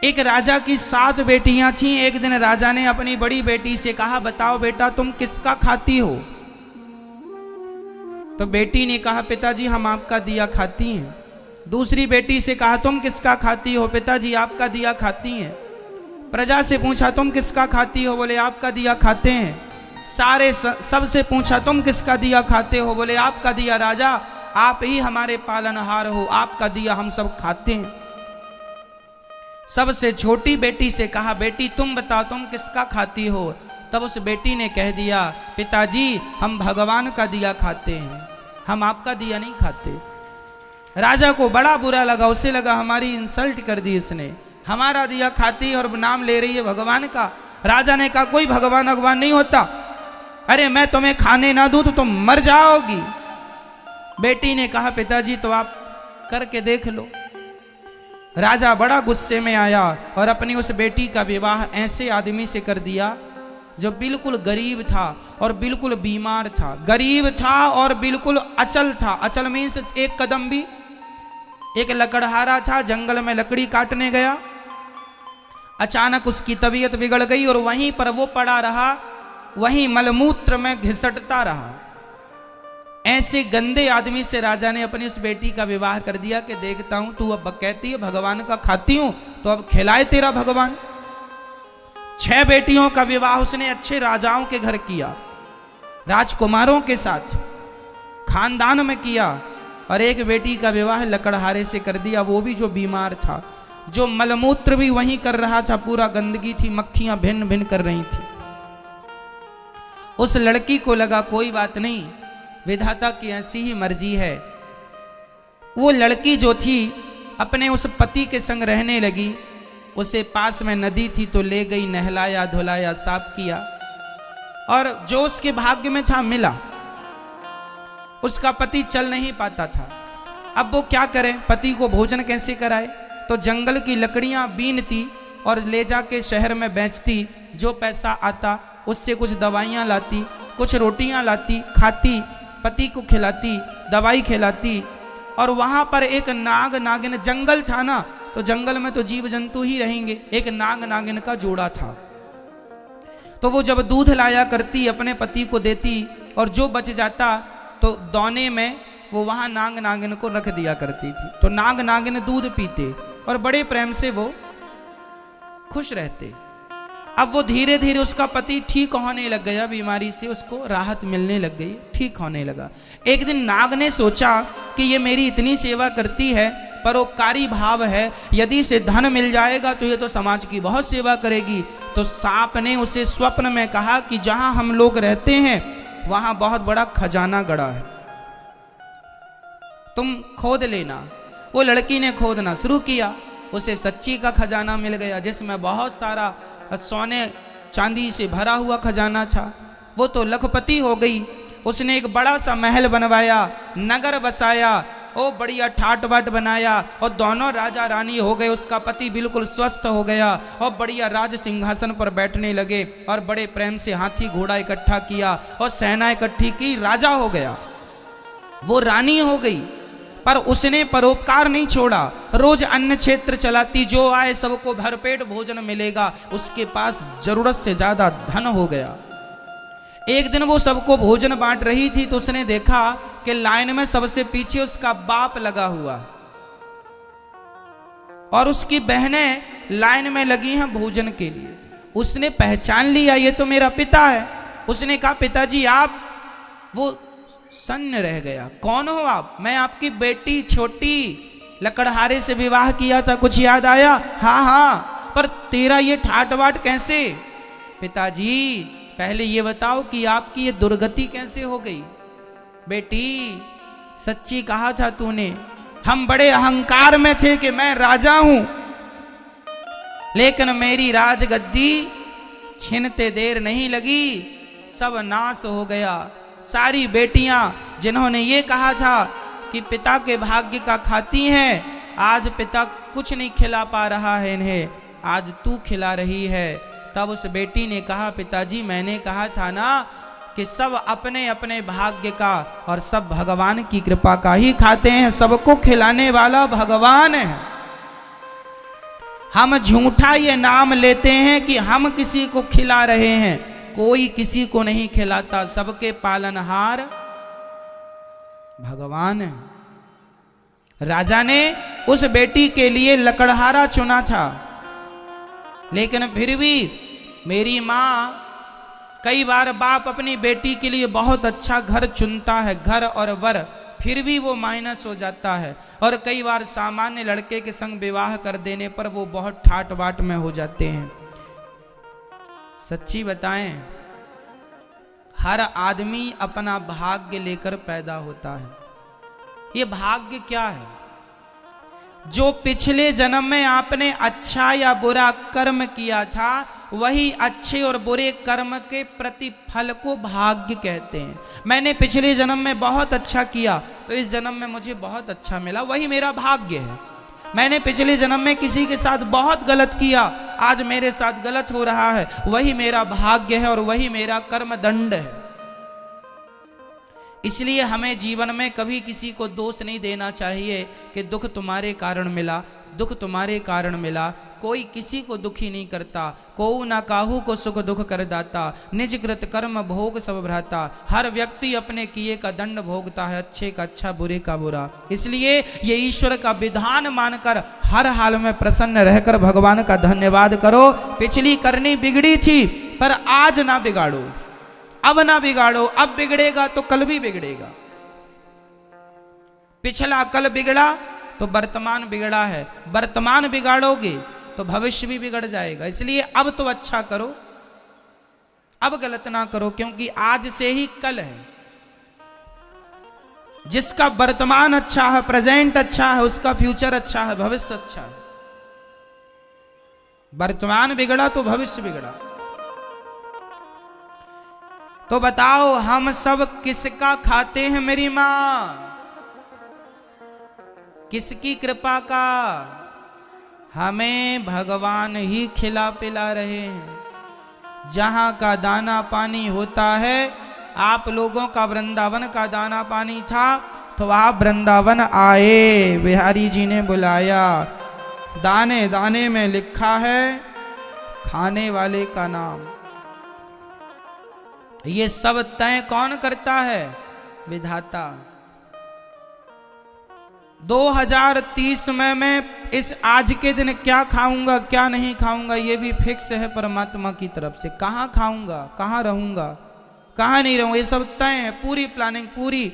एक राजा की 7 बेटियां थीं। एक दिन राजा ने अपनी बड़ी बेटी से कहा, बताओ बेटा तुम किसका खाती हो? तो बेटी ने कहा, पिताजी हम आपका दिया खाती हैं। दूसरी बेटी से कहा, तुम किसका खाती हो? पिताजी आपका दिया खाती हैं। प्रजा से पूछा, तुम किसका खाती हो? बोले आपका दिया खाते हैं। सारे सबसे पूछा, तुम किसका दिया खाते हो? बोले आपका दिया। राजा आप ही हमारे पालनहार हो, आपका दिया हम सब खाते हैं। सबसे छोटी बेटी से कहा, बेटी तुम बताओ तुम किसका खाती हो? तब उस बेटी ने कह दिया, पिताजी हम भगवान का दिया खाते हैं, हम आपका दिया नहीं खाते। राजा को बड़ा बुरा लगा, उसे लगा हमारी इंसल्ट कर दी इसने, हमारा दिया खाती है और नाम ले रही है भगवान का। राजा ने कहा, कोई भगवान भगवान नहीं होता, अरे मैं तुम्हें खाने ना दूं तो तुम मर जाओगी। बेटी ने कहा, पिताजी तो आप करके देख लो। राजा बड़ा गुस्से में आया और अपनी उस बेटी का विवाह ऐसे आदमी से कर दिया जो बिल्कुल गरीब था और बिल्कुल बीमार था। गरीब था और बिल्कुल अचल था। अचल मीन्स एक कदम भी। एक लकड़हारा था, जंगल में लकड़ी काटने गया, अचानक उसकी तबीयत बिगड़ गई और वहीं पर वो पड़ा रहा, वहीं मलमूत्र में घिसटता रहा। ऐसे गंदे आदमी से राजा ने अपनी उस बेटी का विवाह कर दिया कि देखता हूं तू अब कहती है भगवान का खाती हूं तो अब खिलाए तेरा भगवान। 6 बेटियों का विवाह उसने अच्छे राजाओं के घर किया, राजकुमारों के साथ खानदान में किया, और एक बेटी का विवाह लकड़हारे से कर दिया, वो भी जो बीमार था, जो मलमूत्र भी वहीं कर रहा था, पूरा गंदगी थी, मक्खियां भिन्न भिन्न कर रही थी। उस लड़की को लगा कोई बात नहीं, विधाता की ऐसी ही मर्जी है। वो लड़की जो थी अपने उस पति के संग रहने लगी। उसे पास में नदी थी तो ले गई, नहलाया धुलाया साफ किया, और जो उसके भाग्य में था मिला। उसका पति चल नहीं पाता था, अब वो क्या करे, पति को भोजन कैसे कराए? तो जंगल की लकड़ियां बीनती और ले जाके शहर में बेचती, जो पैसा आता उससे कुछ दवाइयां लाती, कुछ रोटियां लाती, खाती, पति को खिलाती, दवाई खिलाती। और वहां पर एक नाग नागिन, जंगल था ना तो जंगल में तो जीव जंतु ही रहेंगे, एक नाग नागिन का जोड़ा था। तो वो जब दूध लाया करती अपने पति को देती, और जो बच जाता तो दौने में वो वहां नाग नागिन को रख दिया करती थी। तो नाग नागिन दूध पीते और बड़े प्रेम से वो खुश रहते। अब वो धीरे धीरे उसका पति ठीक होने लग गया, बीमारी से उसको राहत मिलने लग गई, ठीक होने लगा। एक दिन नाग ने सोचा कि ये मेरी इतनी सेवा करती है, परोपकारी भाव है, यदि इसे धन मिल जाएगा तो ये तो समाज की बहुत सेवा करेगी। तो सांप ने उसे स्वप्न में कहा कि जहां हम लोग रहते हैं वहां बहुत बड़ा खजाना गड़ा है, तुम खोद लेना। वो लड़की ने खोदना शुरू किया, उसे सच्ची का खजाना मिल गया, जिसमें बहुत सारा सोने चांदी से भरा हुआ खजाना था। वो तो लखपति हो गई। उसने एक बड़ा सा महल बनवाया, नगर बसाया, ओ बढ़िया ठाट बाट बनाया, और दोनों राजा रानी हो गए। उसका पति बिल्कुल स्वस्थ हो गया और बढ़िया राज सिंहासन पर बैठने लगे, और बड़े प्रेम से हाथी घोड़ा इकट्ठा किया और सेना इकट्ठी की, राजा हो गया, वो रानी हो गई। पर उसने परोपकार नहीं छोड़ा, रोज अन्न क्षेत्र चलाती, जो आए सबको भरपेट भोजन मिलेगा। उसके पास जरूरत से ज्यादा धन हो गया। एक दिन वो सबको भोजन बांट रही थी तो उसने देखा कि लाइन में सबसे पीछे उसका बाप लगा हुआ और उसकी बहनें लाइन में लगी हैं भोजन के लिए। उसने पहचान लिया, ये तो मेरा पिता है। उसने कहा, पिताजी आप? वो सन्न रह गया, कौन हो आप? मैं आपकी बेटी छोटी, लकड़हारे से विवाह किया था, कुछ याद आया? हाँ हाँ, पर तेरा ये ठाट बाट कैसे? पिताजी पहले ये बताओ कि आपकी ये दुर्गति कैसे हो गई? बेटी सच्ची कहा था तूने, हम बड़े अहंकार में थे कि मैं राजा हूं, लेकिन मेरी राजगद्दी छीनते देर नहीं लगी, सब नाश हो गया। सारी बेटियां जिन्होंने ये कहा था कि पिता के भाग्य का खाती हैं, आज पिता कुछ नहीं खिला पा रहा है इन्हें, आज तू खिला रही है। तब उस बेटी ने कहा, पिताजी मैंने कहा था ना कि सब अपने अपने भाग्य का और सब भगवान की कृपा का ही खाते हैं, सबको खिलाने वाला भगवान है। हम झूठा ये नाम लेते हैं कि हम किसी को खिला रहे हैं, कोई किसी को नहीं खिलाता, सबके पालनहार भगवान है। राजा ने उस बेटी के लिए लकड़हारा चुना था, लेकिन फिर भी मेरी माँ, कई बार बाप अपनी बेटी के लिए बहुत अच्छा घर चुनता है, घर और वर, फिर भी वो माइनस हो जाता है, और कई बार सामान्य लड़के के संग विवाह कर देने पर वो बहुत ठाट बाट में हो जाते हैं। सच्ची बताएं, हर आदमी अपना भाग्य लेकर पैदा होता है। ये भाग्य क्या है? जो पिछले जन्म में आपने अच्छा या बुरा कर्म किया था, वही अच्छे और बुरे कर्म के प्रतिफल को भाग्य कहते हैं। मैंने पिछले जन्म में बहुत अच्छा किया तो इस जन्म में मुझे बहुत अच्छा मिला, वही मेरा भाग्य है। मैंने पिछले जन्म में किसी के साथ बहुत गलत किया, आज मेरे साथ गलत हो रहा है, वही मेरा भाग्य है और वही मेरा कर्म दंड है। इसलिए हमें जीवन में कभी किसी को दोष नहीं देना चाहिए कि दुख तुम्हारे कारण मिला, दुख तुम्हारे कारण मिला। कोई किसी को दुखी नहीं करता, कोऊ ना काहू को सुख दुख कर दाता, निज कृत कर्म भोग सब भ्राता। हर व्यक्ति अपने किए का दंड भोगता है, अच्छे का अच्छा, बुरे का बुरा। इसलिए ये ईश्वर का विधान मानकर हर हाल में प्रसन्न रहकर भगवान का धन्यवाद करो। पिछली करनी बिगड़ी थी पर आज ना बिगाड़ो, अब ना बिगाड़ो, अब बिगड़ेगा तो कल भी बिगड़ेगा। पिछला कल बिगड़ा तो वर्तमान बिगड़ा है, वर्तमान बिगाड़ोगे तो भविष्य भी बिगड़ जाएगा। इसलिए अब तो अच्छा करो, अब गलत ना करो, क्योंकि आज से ही कल है। जिसका वर्तमान अच्छा है, प्रेजेंट अच्छा है, उसका फ्यूचर अच्छा है, भविष्य अच्छा है। वर्तमान बिगड़ा तो भविष्य बिगड़ा। तो बताओ हम सब किसका खाते हैं मेरी मां? किसकी कृपा का? हमें भगवान ही खिला पिला रहे हैं। जहां का दाना पानी होता है, आप लोगों का वृंदावन का दाना पानी था तो आप वृंदावन आए, बिहारी जी ने बुलाया। दाने दाने में लिखा है खाने वाले का नाम। ये सब तय कौन करता है? विधाता। 2030 में मैं इस आज के दिन क्या खाऊंगा क्या नहीं खाऊंगा, ये भी फिक्स है परमात्मा की तरफ से। कहाँ खाऊंगा, कहाँ रहूंगा, कहाँ नहीं रहूंगा, ये सब तय है। पूरी प्लानिंग, पूरी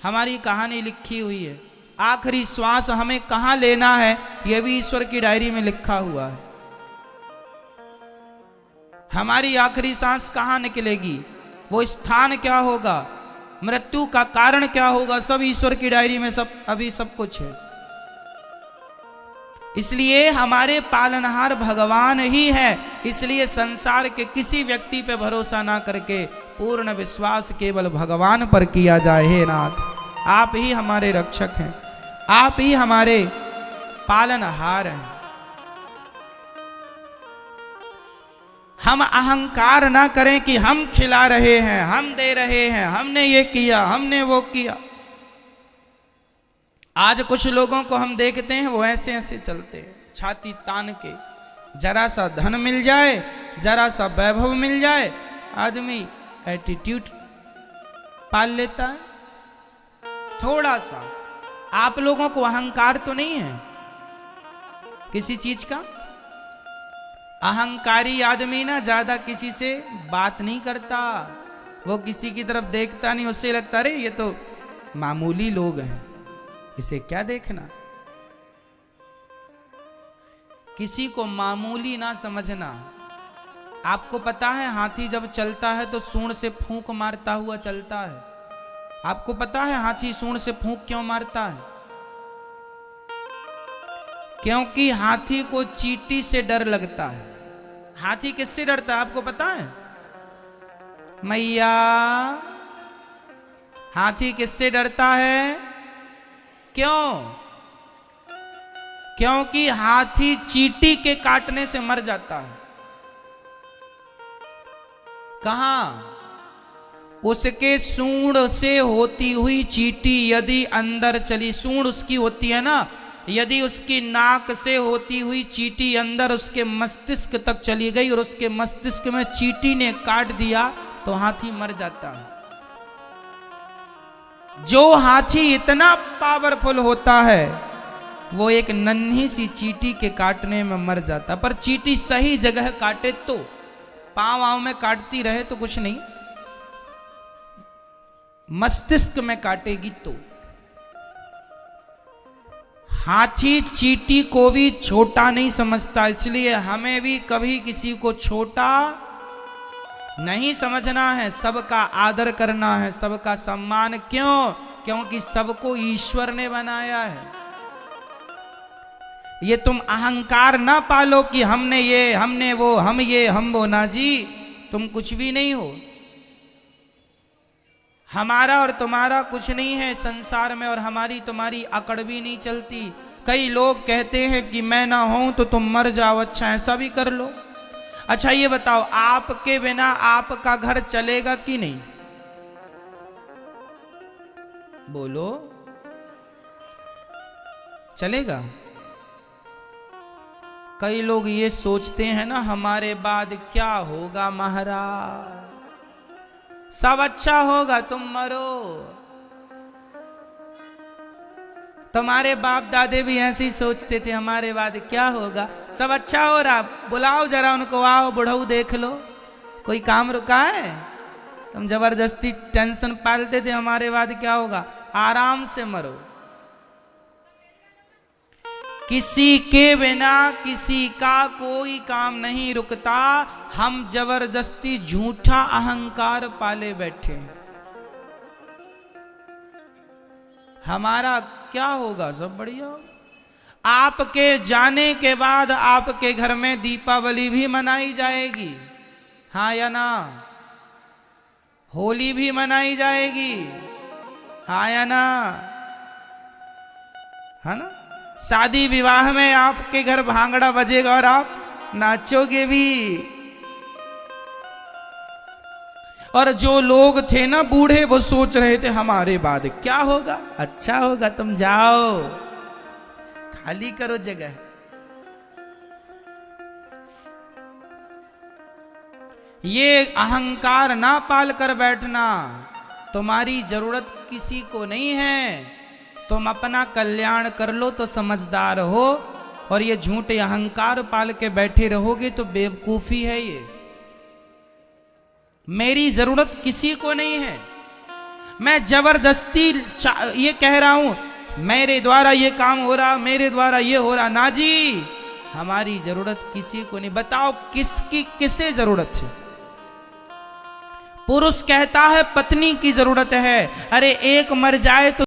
हमारी कहानी लिखी हुई है। आखिरी श्वास हमें कहाँ लेना है, यह भी ईश्वर की डायरी में लिखा हुआ है। हमारी आखिरी सांस कहाँ निकलेगी, वो स्थान क्या होगा, मृत्यु का कारण क्या होगा, सब ईश्वर की डायरी में सब अभी सब कुछ है। इसलिए हमारे पालनहार भगवान ही है। इसलिए संसार के किसी व्यक्ति पे भरोसा ना करके पूर्ण विश्वास केवल भगवान पर किया जाए। हे नाथ, आप ही हमारे रक्षक हैं, आप ही हमारे पालनहार हैं। हम अहंकार ना करें कि हम खिला रहे हैं, हम दे रहे हैं, हमने ये किया, हमने वो किया। आज कुछ लोगों को हम देखते हैं वो ऐसे ऐसे चलते हैं, छाती तान के। जरा सा धन मिल जाए, जरा सा वैभव मिल जाए, आदमी एटीट्यूड पाल लेता है। थोड़ा सा आप लोगों को अहंकार तो नहीं है किसी चीज का? अहंकारी आदमी ना ज्यादा किसी से बात नहीं करता, वो किसी की तरफ देखता नहीं, उससे लगता अरे ये तो मामूली लोग हैं, इसे क्या देखना। किसी को मामूली ना समझना। आपको पता है हाथी जब चलता है तो सूंड से फूंक मारता हुआ चलता है। आपको पता है हाथी सूंड से फूंक क्यों मारता है? क्योंकि हाथी को चींटी से डर लगता है। हाथी किससे डरता है आपको पता है? मैया, हाथी किससे डरता है? क्यों? क्योंकि हाथी चींटी के काटने से मर जाता है। कहां? उसके सूंड से होती हुई चींटी यदि अंदर चली, सूंड उसकी होती है ना, यदि उसकी नाक से होती हुई चींटी अंदर उसके मस्तिष्क तक चली गई और उसके मस्तिष्क में चींटी ने काट दिया तो हाथी मर जाता है। जो हाथी इतना पावरफुल होता है वो एक नन्ही सी चींटी के काटने में मर जाता, पर चींटी सही जगह काटे तो, पांव आंव में काटती रहे तो कुछ नहीं, मस्तिष्क में काटेगी तो। हाथी चींटी को भी छोटा नहीं समझता, इसलिए हमें भी कभी किसी को छोटा नहीं समझना है, सबका आदर करना है, सबका सम्मान। क्यों? क्योंकि सबको ईश्वर ने बनाया है। ये तुम अहंकार ना पालो कि हमने ये, हमने वो, हम ये, हम वो, ना जी, तुम कुछ भी नहीं हो। हमारा और तुम्हारा कुछ नहीं है संसार में, और हमारी तुम्हारी अकड़ भी नहीं चलती। कई लोग कहते हैं कि मैं ना हूं तो तुम मर जाओ, अच्छा ऐसा भी कर लो। अच्छा ये बताओ, आपके बिना आपका घर चलेगा कि नहीं? बोलो, चलेगा? कई लोग ये सोचते हैं ना, हमारे बाद क्या होगा महाराज, सब अच्छा होगा, तुम मरो। तुम्हारे बाप दादे भी ऐसे ही सोचते थे, हमारे बाद क्या होगा, सब अच्छा हो रहा, बुलाओ जरा उनको, आओ बुढ़ऊ देख लो, कोई काम रुका है? तुम जबरदस्ती टेंशन पालते थे, हमारे बाद क्या होगा, आराम से मरो। किसी के बिना किसी का कोई काम नहीं रुकता, हम जबरदस्ती झूठा अहंकार पाले बैठे। हमारा क्या होगा, सब बढ़िया होगा। आपके जाने के बाद आपके घर में दीपावली भी मनाई जाएगी, हाँ या ना? होली भी मनाई जाएगी, हाँ या ना? है ना? शादी विवाह में आपके घर भांगड़ा बजेगा और आप नाचोगे भी। और जो लोग थे ना बूढ़े, वो सोच रहे थे हमारे बाद क्या होगा, अच्छा होगा, तुम जाओ खाली करो जगह। ये अहंकार ना पाल कर बैठना, तुम्हारी जरूरत किसी को नहीं है, तुम अपना कल्याण कर लो तो समझदार हो, और ये झूठे अहंकार पाल के बैठे रहोगे तो बेवकूफी है। ये मेरी जरूरत किसी को नहीं है, मैं जबरदस्ती ये कह रहा हूं मेरे द्वारा ये काम हो रहा, मेरे द्वारा ये हो रहा, ना जी, हमारी जरूरत किसी को नहीं। बताओ किसकी किसे जरूरत है? पुरुष कहता है पत्नी की जरूरत है, अरे एक मर जाए तो